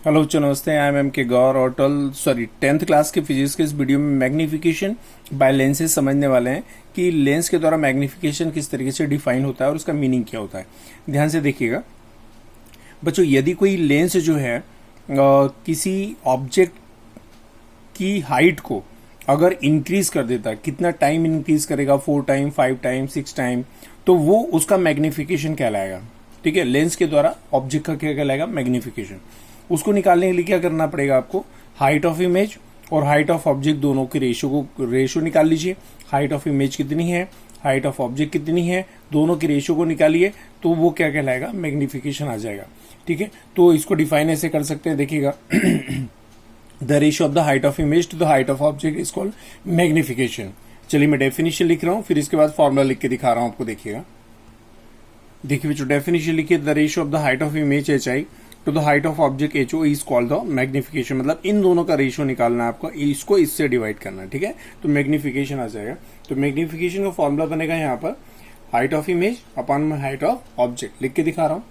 Hello बच्चों, नमस्ते। I am के गौर और 10th क्लास के फिजिक्स के इस वीडियो में मैग्निफिकेशन बाय लेंसेज समझने वाले हैं कि लेंस के द्वारा मैग्निफिकेशन किस तरीके से डिफाइन होता है और उसका मीनिंग क्या होता है। ध्यान से देखिएगा बच्चों, यदि कोई लेंस जो है किसी ऑब्जेक्ट की हाइट को अगर इंक्रीज कर देता है, कितना टाइम इंक्रीज करेगा, 4 टाइम, 5 टाइम, 6 टाइम, तो वो उसका मैग्निफिकेशन कहलाएगा। ठीक है, लेंस के द्वारा ऑब्जेक्ट का क्या कहलाएगा? मैग्निफिकेशन। उसको निकालने के लिए क्या करना पड़ेगा आपको? हाइट ऑफ इमेज और हाइट ऑफ ऑब्जेक्ट दोनों के रेशियो निकाल लीजिए। हाइट ऑफ इमेज कितनी है, हाइट ऑफ ऑब्जेक्ट कितनी है, दोनों के रेशियो को निकालिए, तो वो क्या कहलाएगा? मैग्निफिकेशन आ जाएगा। ठीक है, तो इसको डिफाइन ऐसे कर सकते हैं, देखिएगा the ratio of the height of image to the height of object is called magnification. चलिए मैं डेफिनेशन लिख रहा हूं, फिर इसके बाद फॉर्मूला लिख के दिखा रहा हूं आपको। देखिएगा, देखिए बच्चों, डेफिनेशन लिखिए, the ratio of the height of image HI to the height of object HO is called the magnification. मतलब इन दोनों का रेशियो निकालना है आपको, इसको इससे डिवाइड करना है। ठीक है, तो मैग्निफिकेशन आ जाएगा। तो मैग्निफिकेशन का फॉर्मूला बनेगा यहाँ पर height of image upon height of object. लिख के दिखा रहा हूँ।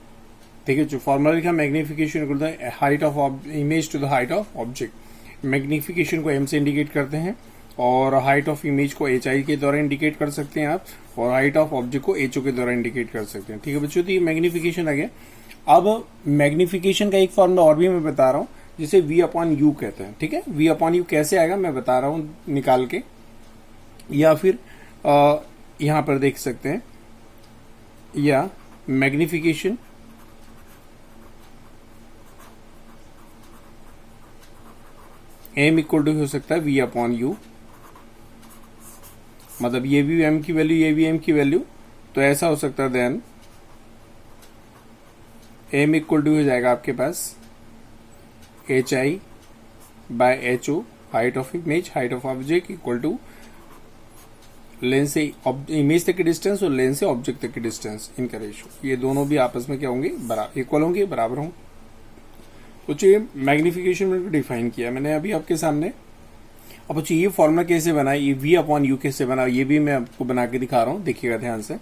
ठीक है, जो फॉर्मूला लिखा magnification equal the height of image to the height of object. Magnification को M से इंडिकेट करते हैं और हाइट ऑफ इमेज को HI के द्वारा इंडिकेट कर सकते हैं आप, और हाइट ऑफ ऑब्जेक्ट को HO के द्वारा इंडिकेट कर सकते हैं। ठीक है बच्चों, तो ये मैग्निफिकेशन आ गया। अब मैग्निफिकेशन का एक फॉर्मूला और भी मैं बता रहा हूं, जिसे V अपॉन यू कहते हैं। ठीक है, V अपॉन यू कैसे आएगा मैं बता रहा हूं निकाल के, या फिर यहां पर देख सकते हैं, या मैग्निफिकेशन M इक्वल टू हो सकता है V अपॉन यू। मतलब ये भी M की वैल्यू, ये भी M की वैल्यू, तो ऐसा हो सकता है देन M इक्वल टू हो जाएगा आपके पास HI by HO, height of image, height of object equal to lens से इमेज तक की डिस्टेंस और लेंस से ऑब्जेक्ट तक की डिस्टेंस, इनका रेशियो। ये दोनों भी आपस में क्या होंगे? इक्वल होंगे, बराबर होंगे। कुछ ये मैग्निफिकेशन में डिफाइन किया मैंने अभी आपके सामने। अब बच्चों ये फॉर्मूला कैसे बना, ये V अपॉन यू कैसे बना, ये भी मैं आपको बना के दिखा रहा हूं। देखिएगा ध्यान से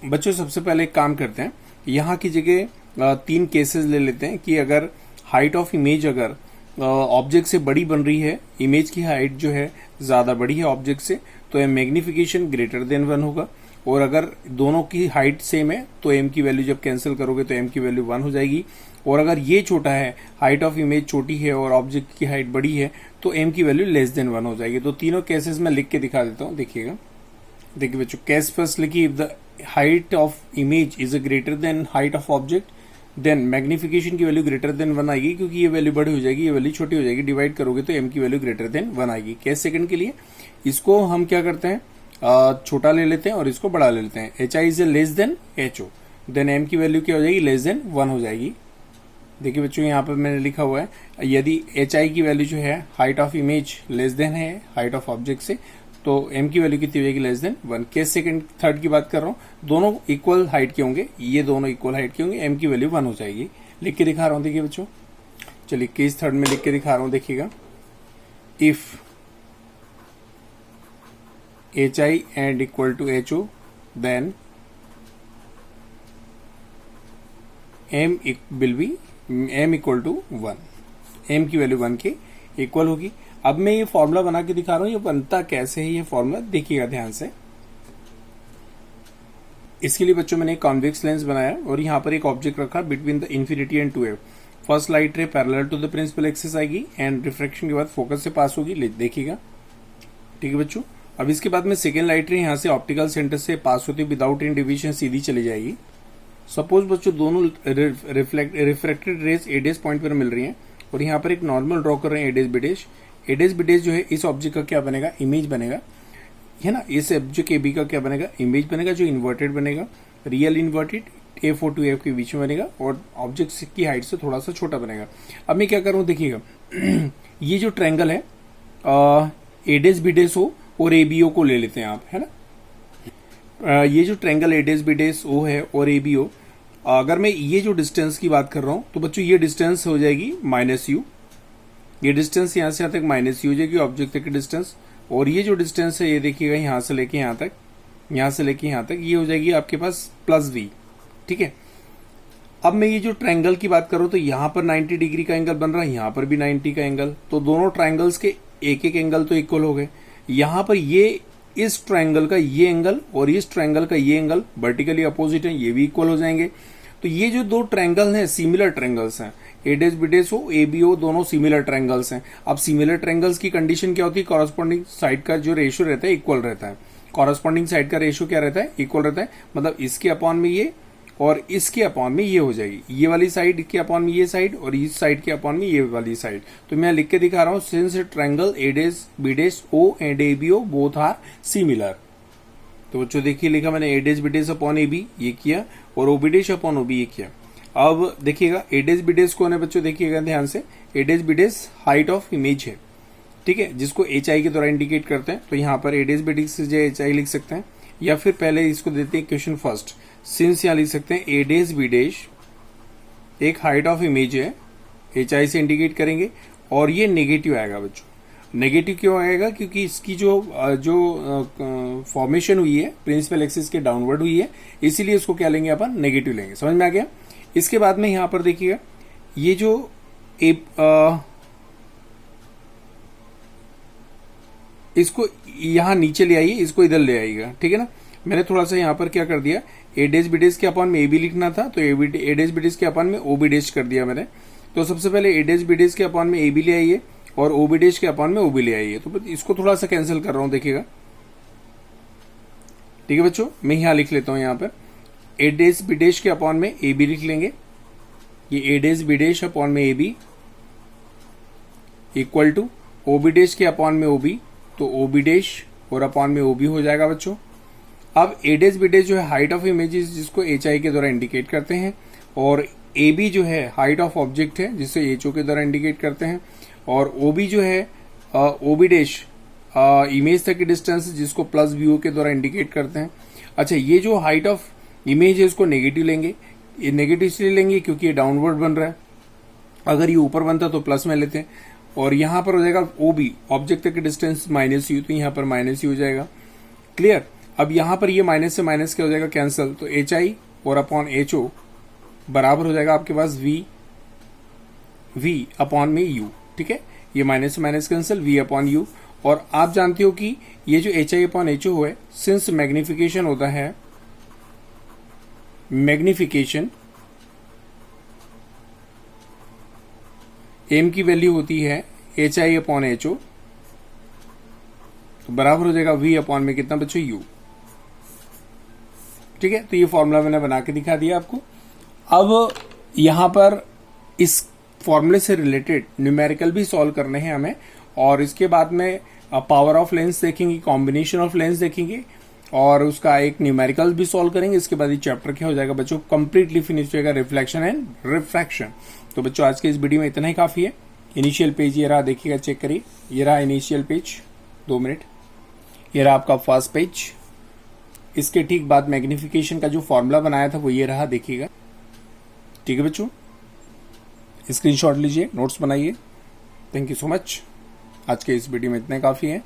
बच्चों। सबसे पहले एक काम करते हैं, यहाँ की जगह 3 केसेस ले लेते हैं कि अगर हाइट ऑफ इमेज अगर ऑब्जेक्ट से बड़ी बन रही है, इमेज की हाइट जो है ज्यादा बड़ी है ऑब्जेक्ट से, तो मैग्निफिकेशन ग्रेटर देन 1 होगा। और अगर दोनों की हाइट सेम है तो M की वैल्यू जब कैंसिल करोगे तो M की वैल्यू 1 हो जाएगी। और अगर ये छोटा है, हाइट ऑफ इमेज छोटी है और ऑब्जेक्ट की हाइट बड़ी है, तो M की वैल्यू लेस देन 1 हो जाएगी। तो तीनों केसेस में लिख के दिखा देता हूँ। देखिएगा, देखिए बच्चों, केस फर्स्ट लिखिए, if the height of image is greater than height of object then magnification की वैल्यू ग्रेटर देन 1 आएगी, क्योंकि ये वैल्यू बड़ी हो जाएगी, ये वैल्यू छोटी हो जाएगी। डिवाइड करोगे तो M की वैल्यू ग्रेटर देन 1 आएगी। केस सेकंड के लिए इसको हम क्या करते हैं, छोटा ले लेते हैं और इसको बड़ा ले लेते हैं। HI is less than HO, then M की वैल्यू क्या हो जाएगी? लेस देन 1 हो जाएगी। देखिए बच्चों, यहाँ पर मैंने लिखा हुआ है, यदि HI की वैल्यू जो है height of image less than है हाइट ऑफ ऑब्जेक्ट से, तो M की वैल्यू कितनी हो जाएगी? Less than 1। Case second third की बात कर रहा हूँ, दोनों इक्वल हाइट के होंगे, ये दोनों इक्वल हाइट के होंगे, M की वैल्यू 1 हो जाएगी। लिख के दिखा रहा हूँ, देखिए बच्चों। चलिए केस थर्ड में लिख के दिखा रहा हूँ, देखिएगा, if HI and equal to HO then M will be M equal to 1। M की वैल्यू 1 के इक्वल होगी। अब मैं ये फॉर्मूला बना के दिखा रहा हूं, ये बनता कैसे है ये फॉर्मूला, देखिएगा ध्यान से। इसके लिए बच्चों मैंने एक कॉन्वेक्स लेंस बनाया और यहाँ पर एक ऑब्जेक्ट रखा between the infinity and 2F। First light ray parallel to the principal axis आएगी एंड रिफ्रैक्शन के बाद फोकस से पास होगी। देखिएगा, ठीक है बच्चों। अब इसके बाद में सेकेंड लाइट रे यहाँ से ऑप्टिकल सेंटर से पास होती विदाउट एनी डिवीजन सीधी चली जाएगी। सपोज बच्चों दोनों रिफ्रैक्टेड रेस A' पॉइंट पर मिल रही हैं और यहाँ पर एक नॉर्मल ड्रॉ कर रहे हैं A' B' जो है इस ऑब्जेक्ट का क्या बनेगा? इमेज बनेगा, है ना। इस ऑब्जेक्ट AB का क्या बनेगा? इमेज बनेगा, जो इन्वर्टेड बनेगा, real inverted, A4 to F के बीच में बनेगा और ऑब्जेक्ट की हाइट से थोड़ा सा छोटा बनेगा। अब मैं क्या करूँ, देखिएगा, ये जो ट्रायंगल है A' B' हो और ABO को ले लेते हैं आप, है ना। ये जो ट्रायंगल A' B' O है और ABO, अगर मैं ये जो डिस्टेंस की बात कर रहा हूं तो बच्चों ये डिस्टेंस हो जाएगी -U। ये डिस्टेंस यहां से यहां तक -U हो जाएगी ऑब्जेक्ट तक की डिस्टेंस। और ये जो डिस्टेंस है ये देखिएगा, यहां से लेके यहां तक, यहां से लेके यहां तक, ये हो जाएगी आपके पास +V। ठीक है, अब मैं ये जो ट्रायंगल की बात करूं तो यहां पर 90 डिग्री का एंगल बन रहा है, यहां पर भी 90 का एंगल, तो दोनों ट्रायंगल्स के एक एक एंगल तो इक्वल हो गए। यहां पर ये इस ट्रायंगल का ये एंगल और इस ट्रायंगल का ये एंगल वर्टिकली अपोजिट है, ये भी इक्वल हो जाएंगे। तो ये जो दो ट्रायंगल हैं सिमिलर ट्रायंगल्स हैं, ए डैश बी डैश हो, ए बी हो, दोनों सिमिलर ट्रायंगल्स हैं। अब सिमिलर ट्रायंगल्स की कंडीशन क्या होती है, कॉरस्पॉन्डिंग साइड का जो रेशियो रहता है इक्वल रहता है। कॉरस्पॉन्डिंग साइड का रेशियो क्या रहता है, इक्वल रहता है, मतलब इसके अपॉन में ये और इसके अपॉन में ये हो जाएगी, ये वाली साइड के अपॉन में ये साइड और इस साइड के अपॉन में ये वाली साइड। तो मैं लिख के दिखा रहा हूं, since triangle A dash B dash O and A B O both are similar. तो बच्चों देखिए लिखा मैंने, A dash B dash upon A B ये किया और O B dash upon O B ये किया। अब देखिएगा ए डैश बी डैश कौन है बच्चों, देखिएगा ध्यान से, A dash B dash height of image है, ठीक है, जिसको एच आई के द्वारा इंडिकेट करते हैं। तो यहाँ पर ए डैश बी डैश से जो एच आई लिख सकते हैं, या फिर पहले इसको देते हैं क्वेश्चन फर्स्ट, सिंस यहाँ लिख सकते हैं ए डैश बी डैश एक हाइट ऑफ इमेज है, एच आई से इंडिकेट करेंगे और ये नेगेटिव आएगा बच्चों। नेगेटिव क्यों आएगा, क्योंकि इसकी जो फॉर्मेशन हुई है प्रिंसिपल एक्सिस के डाउनवर्ड हुई है, इसीलिए इसको क्या लेंगे अपन, नेगेटिव लेंगे। समझ में आ गया। इसके बाद में यहां पर देखिएगा ये जो इसको यहां नीचे ले आइए, इसको इधर ले आइएगा, ठीक है ना। मैंने थोड़ा सा यहां पर क्या कर दिया, ए डैश बी डैश के अपॉन में ए बी लिखना था, तो ए डैश बी डैश के अपॉन में ओ बी डैश कर दिया मैंने। तो सबसे पहले ए डैश बी डैश के अपॉन में ए बी ले आइए और ओ बी डैश के अपॉन में ओ बी ले आइए। तो इसको थोड़ा सा कैंसिल कर रहा हूं, देखिएगा, ठीक है बच्चों। मैं यहां लिख लेता हूं, यहां पर ए डैश बी डैश के अपॉन में ए बी लिख लेंगे, ये A dash B dash upon में A B equal to O B dash के अपॉन में ओ बी, तो ओ बी डैश और अपॉन में ओ बी हो जाएगा बच्चों। अब ए डैश बी डैश जो है हाइट ऑफ इमेजेस जिसको एच आई के द्वारा इंडिकेट करते हैं, और ए बी जो है हाइट ऑफ ऑब्जेक्ट है जिसे एच ओ के द्वारा इंडिकेट करते हैं, और ओ बी जो है ओ बी डैश इमेज तक की डिस्टेंस जिसको प्लस बी ओ के द्वारा इंडिकेट करते हैं। अच्छा, ये जो हाइट ऑफ इमेज है उसको नेगेटिव लेंगे, ये नेगेटिव इसलिए लेंगे क्योंकि ये डाउनवर्ड बन रहा है, अगर ये ऊपर बनता तो प्लस में लेते हैं, और यहां पर हो जाएगा ओ बी ऑब्जेक्ट तक की डिस्टेंस माइनस यू, तो यहां पर माइनस यू हो जाएगा। क्लियर। अब यहां पर ये माइनस से माइनस क्या हो जाएगा, कैंसिल, तो एच आई और अपॉन एच ओ बराबर हो जाएगा आपके पास वी अपॉन में यू, ठीक है। ये माइनस से minus cancel, V upon U. और आप जानते हो कि ये जो H I upon H O है, सिंस मैग्निफिकेशन होता है, मैग्निफिकेशन एम की वैल्यू होती है H I upon H O, तो बराबर हो जाएगा वी अपॉन में कितना बच्चों, यू, ठीक है। तो ये फॉर्मूला मैंने बना के दिखा दिया आपको। अब यहां पर इस फॉर्मूले से रिलेटेड न्यूमेरिकल भी सॉल्व करने हैं हमें, और इसके बाद में पावर ऑफ लेंस देखेंगे, कॉम्बिनेशन ऑफ लेंस देखेंगे, और उसका एक न्यूमेरिकल भी सॉल्व करेंगे। इसके बाद ये चैप्टर क्या हो जाएगा बच्चों, कंप्लीटली फिनिश हो जाएगा, रिफ्लेक्शन एंड रिफ्रैक्शन। तो बच्चों आज के इस वीडियो में इतना ही काफी है। इनिशियल पेज ये रहा, देखिएगा, चेक करिए, ये रहा इनिशियल पेज, 2 मिनट, ये रहा आपका फर्स्ट पेज। इसके ठीक बाद मैग्निफिकेशन का जो फॉर्मूला बनाया था वो ये रहा, देखिएगा, ठीक है बच्चों। स्क्रीनशॉट लीजिए, नोट्स बनाइए। Thank you so much. आज के इस वीडियो में इतना काफी है।